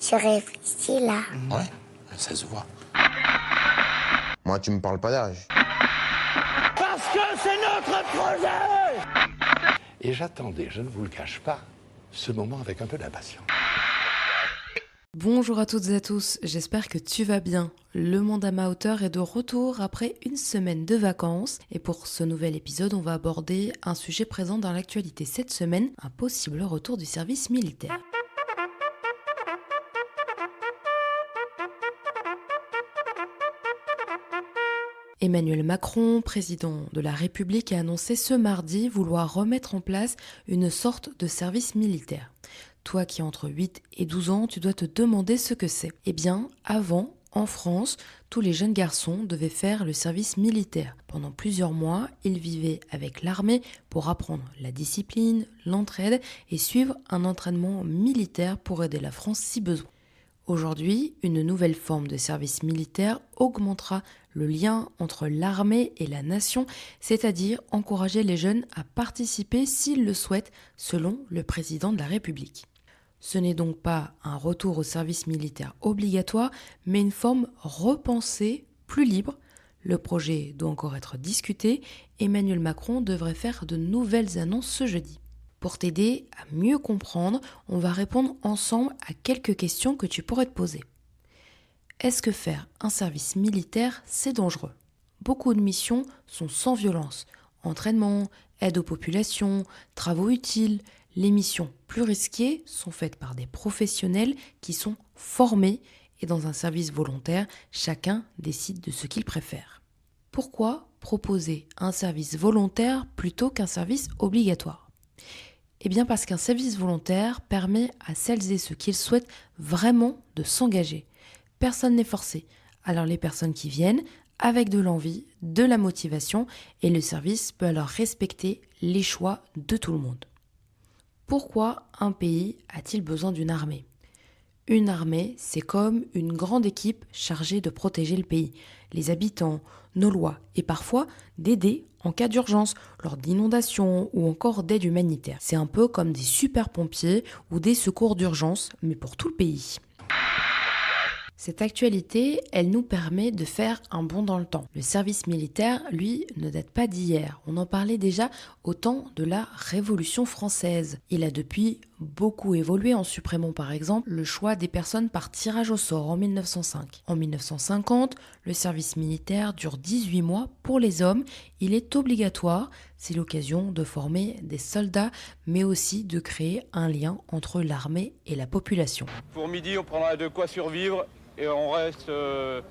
Je réfléchis là. Ouais, ça se voit. Moi, tu me parles pas d'âge. Parce que c'est notre projet! Et j'attendais, je ne vous le cache pas, ce moment avec un peu d'impatience. Bonjour à toutes et à tous, j'espère que tu vas bien. Le Monde à ma hauteur est de retour après une semaine de vacances et pour ce nouvel épisode, on va aborder un sujet présent dans l'actualité cette semaine, un possible retour du service militaire. Emmanuel Macron, président de la République, a annoncé ce mardi vouloir remettre en place une sorte de service militaire. Toi qui as entre 8 et 12 ans, tu dois te demander ce que c'est. Eh bien, avant, en France, tous les jeunes garçons devaient faire le service militaire. Pendant plusieurs mois, ils vivaient avec l'armée pour apprendre la discipline, l'entraide et suivre un entraînement militaire pour aider la France si besoin. Aujourd'hui, une nouvelle forme de service militaire augmentera le lien entre l'armée et la nation, c'est-à-dire encourager les jeunes à participer s'ils le souhaitent, selon le président de la République. Ce n'est donc pas un retour au service militaire obligatoire, mais une forme repensée, plus libre. Le projet doit encore être discuté. Emmanuel Macron devrait faire de nouvelles annonces ce jeudi. Pour t'aider à mieux comprendre, on va répondre ensemble à quelques questions que tu pourrais te poser. Est-ce que faire un service militaire, c'est dangereux ? Beaucoup de missions sont sans violence. Entraînement, aide aux populations, travaux utiles. Les missions plus risquées sont faites par des professionnels qui sont formés et dans un service volontaire, chacun décide de ce qu'il préfère. Pourquoi proposer un service volontaire plutôt qu'un service obligatoire ? Eh bien parce qu'un service volontaire permet à celles et ceux qui le souhaitent vraiment de s'engager. Personne n'est forcé. Alors les personnes qui viennent avec de l'envie, de la motivation et le service peut alors respecter les choix de tout le monde. Pourquoi un pays a-t-il besoin d'une armée ? Une armée, c'est comme une grande équipe chargée de protéger le pays, les habitants, nos lois et parfois d'aider en cas d'urgence, lors d'inondations ou encore d'aide humanitaire. C'est un peu comme des super-pompiers ou des secours d'urgence, mais pour tout le pays. Cette actualité, elle nous permet de faire un bond dans le temps. Le service militaire, lui, ne date pas d'hier. On en parlait déjà au temps de la Révolution française. Il a depuis beaucoup évolué en supprimant par exemple le choix des personnes par tirage au sort en 1905. En 1950, le service militaire dure 18 mois pour les hommes. Il est obligatoire. C'est l'occasion de former des soldats, mais aussi de créer un lien entre l'armée et la population. Pour midi, on prendra de quoi survivre. Et on reste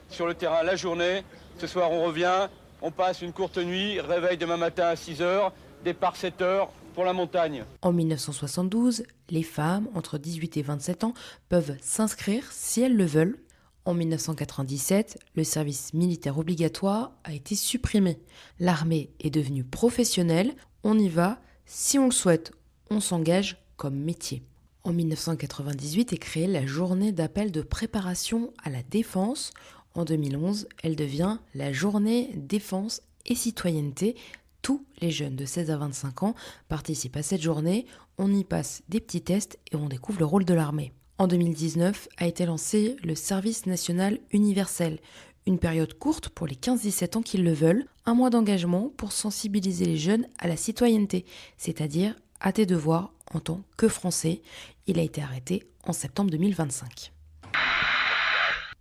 sur le terrain la journée. Ce soir, on revient, on passe une courte nuit, réveil demain matin à 6h, départ 7h pour la montagne. En 1972, les femmes entre 18 et 27 ans peuvent s'inscrire si elles le veulent. En 1997, le service militaire obligatoire a été supprimé. L'armée est devenue professionnelle, on y va, si on le souhaite, on s'engage comme métier. En 1998 est créée la journée d'appel de préparation à la défense. En 2011, elle devient la journée défense et citoyenneté. Tous les jeunes de 16 à 25 ans participent à cette journée. On y passe des petits tests et on découvre le rôle de l'armée. En 2019 a été lancé le service national universel. Une période courte pour les 15-17 ans qui le veulent. Un mois d'engagement pour sensibiliser les jeunes à la citoyenneté, c'est-à-dire à tes devoirs en tant que Français. Il a été arrêté en septembre 2025.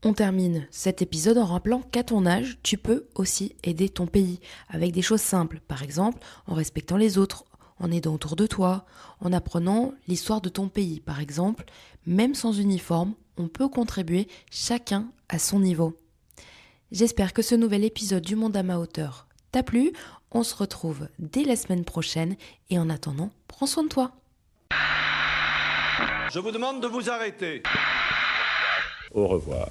On termine cet épisode en rappelant qu'à ton âge, tu peux aussi aider ton pays avec des choses simples. Par exemple, en respectant les autres, en aidant autour de toi, en apprenant l'histoire de ton pays. Par exemple, même sans uniforme, on peut contribuer chacun à son niveau. J'espère que ce nouvel épisode du Monde à ma hauteur t'a plu. On se retrouve dès la semaine prochaine et en attendant, prends soin de toi. Je vous demande de vous arrêter. Au revoir.